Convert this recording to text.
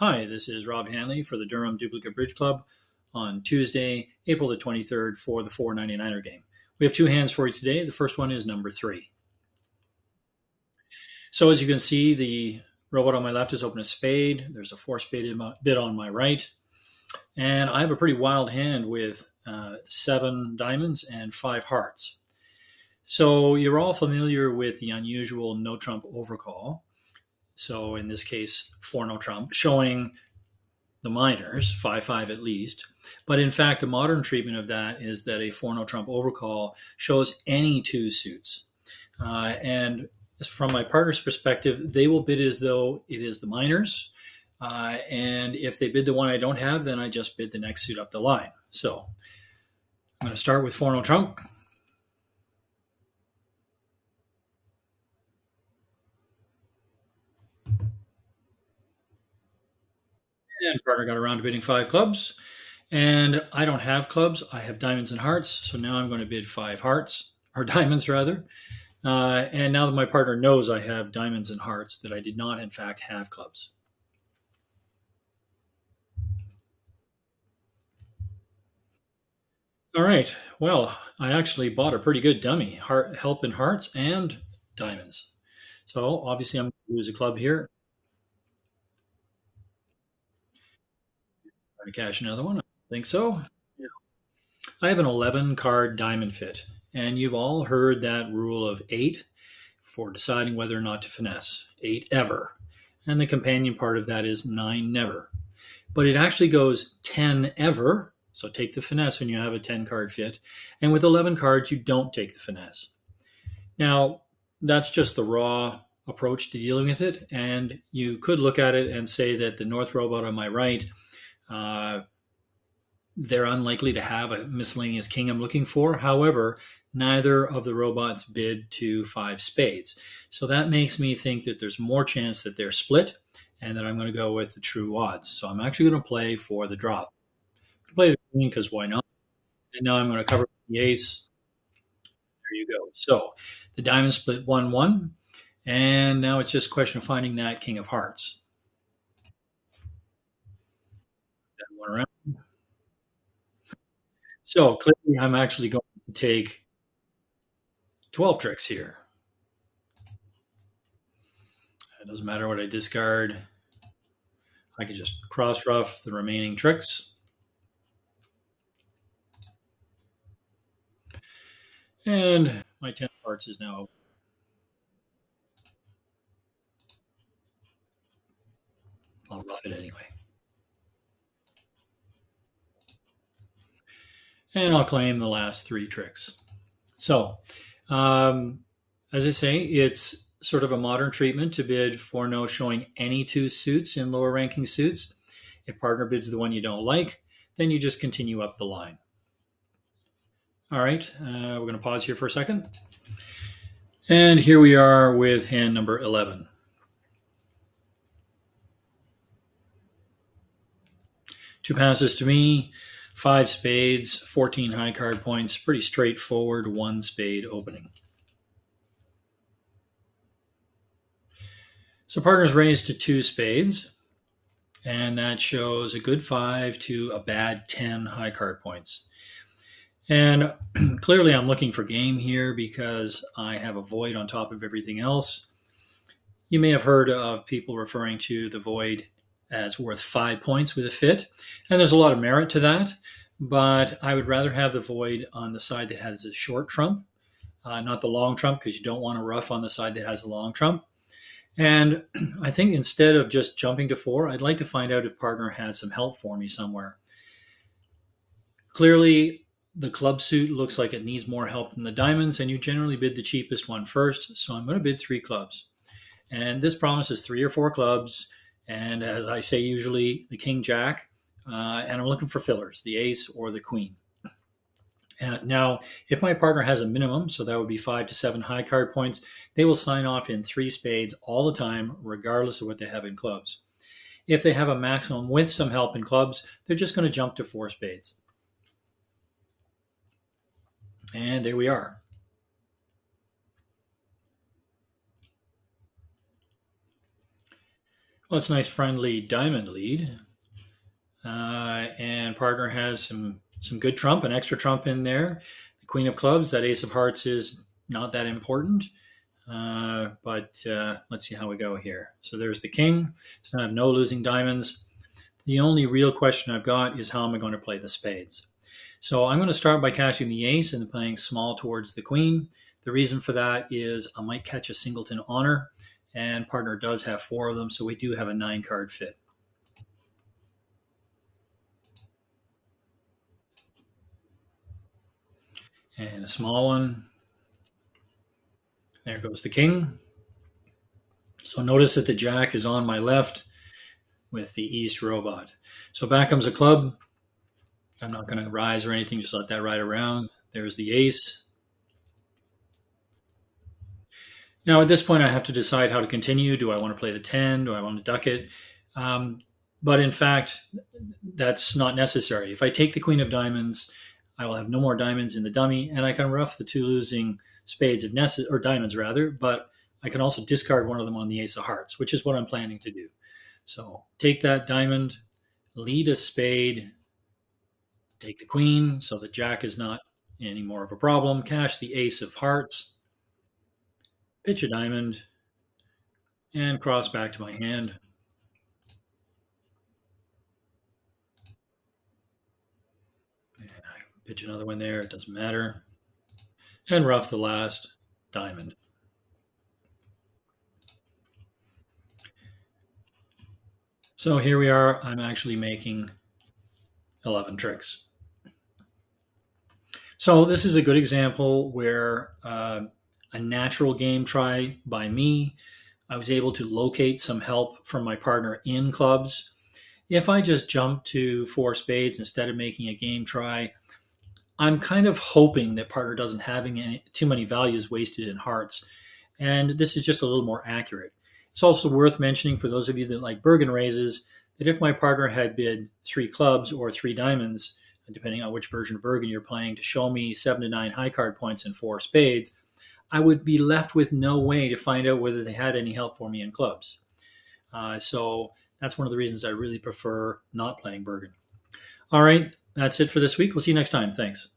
Hi, this is Rob Hanley for the Durham Duplicate Bridge Club on Tuesday, April the 23rd for the 499er game. We have two hands for you today. The first one is number 3. So as you can see, the robot on my left has opened a spade. There's a 4-spade bit on my right. And I have a pretty wild hand with 7 diamonds and 5 hearts. So you're all familiar with the unusual no trump overcall. So in this case, 4 no trump, showing the minors, 5-5 at least. But in fact, the modern treatment of that is that a 4 no trump overcall shows any 2 suits. And from my partner's perspective, they will bid as though it is the minors. And if they bid the one I don't have, then I just bid the next suit up the line. So I'm going to start with 4 no trump. And partner got around to bidding 5 clubs. And I don't have clubs. I have diamonds and hearts. So now I'm going to bid 5 hearts, or diamonds rather. And now that my partner knows I have diamonds and hearts, that I did not, in fact, have clubs. All right. Well, I actually bought a pretty good dummy, help in hearts and diamonds. So obviously I'm going to lose a club here. I'm going to cash another one. I think so. Yeah. I have an 11 card diamond fit. And you've all heard that rule of 8 for deciding whether or not to finesse. 8 ever. And the companion part of that is 9 never. But it actually goes 10 ever. So take the finesse when you have a 10 card fit. And with 11 cards, you don't take the finesse. Now, that's just the raw approach to dealing with it. And you could look at it and say that the North robot on my right, they're unlikely to have a miscellaneous king I'm looking for. However, neither of the robots bid to 5 spades. So that makes me think that there's more chance that they're split and that I'm going to go with the true odds. So I'm actually going to play for the drop. Play the queen because why not? And now I'm going to cover the ace. There you go. So the diamond split 1-1. And now it's just a question of finding that king of hearts. That one around. So clearly I'm actually going to take 12 tricks here. It doesn't matter what I discard. I can just cross ruff the remaining tricks. And my 10 of hearts is now open. I'll ruff it anyway. And I'll claim the last 3 tricks. So, as I say, it's sort of a modern treatment to bid for no showing any 2 suits in lower ranking suits. If partner bids the one you don't like, then you just continue up the line. All right, we're going to pause here for a second. And here we are with hand number 11. Two passes to me, 5 spades, 14 high card points, pretty straightforward 1 spade opening. So partner's raised to 2 spades, and that shows a good 5 to a bad 10 high card points. And clearly I'm looking for game here because I have a void on top of everything else. You may have heard of people referring to the void as worth 5 points with a fit, and there's a lot of merit to that, but I would rather have the void on the side that has a short trump, not the long trump, because you don't want to ruff on the side that has a long trump. And I think instead of just jumping to 4, I'd like to find out if partner has some help for me somewhere. Clearly, the club suit looks like it needs more help than the diamonds, and you generally bid the cheapest one first, so I'm going to bid 3 clubs. And this promises 3 or 4 clubs, and as I say usually, the king jack, and I'm looking for fillers, the ace or the queen. Now, if my partner has a minimum, so that would be 5 to 7 high card points, they will sign off in 3 spades all the time, regardless of what they have in clubs. If they have a maximum with some help in clubs, they're just going to jump to 4 spades. And there we are. Well, it's a nice friendly diamond lead. And partner has some good trump, an extra trump in there. The queen of clubs, that ace of hearts is not that important. But let's see how we go here. So there's the king. So I have no losing diamonds. The only real question I've got is how am I going to play the spades? So I'm going to start by cashing the ace and playing small towards the queen. The reason for that is I might catch a singleton honor, and partner does have 4 of them, so we do have a 9-card fit. And a small one. There goes the king. So notice that the jack is on my left with the east robot. So back comes a club. I'm not going to rise or anything, just let that ride around. There's the ace. Now at this point I have to decide how to continue. Do I want to play the 10? Do I want to duck it? But in fact, that's not necessary. If I take the queen of diamonds, I will have no more diamonds in the dummy, and I can ruff the 2 losing spades if necessary, or diamonds rather, but I can also discard one of them on the ace of hearts, which is what I'm planning to do. So take that diamond, lead a spade, take the queen, so the jack is not any more of a problem, cash the ace of hearts, pitch a diamond, and cross back to my hand. And I pitch another one there, it doesn't matter. And ruff the last diamond. So here we are, I'm actually making 11 tricks. So this is a good example where a natural game try by me, I was able to locate some help from my partner in clubs. If I just jump to 4 spades instead of making a game try, I'm kind of hoping that partner doesn't having too many values wasted in hearts. And this is just a little more accurate. It's also worth mentioning for those of you that like Bergen raises that if my partner had bid 3 clubs or 3 diamonds, depending on which version of Bergen you're playing, to show me 7 to 9 high card points and 4 spades, I would be left with no way to find out whether they had any help for me in clubs. So that's one of the reasons I really prefer not playing Bergen. All right, that's it for this week. We'll see you next time. Thanks.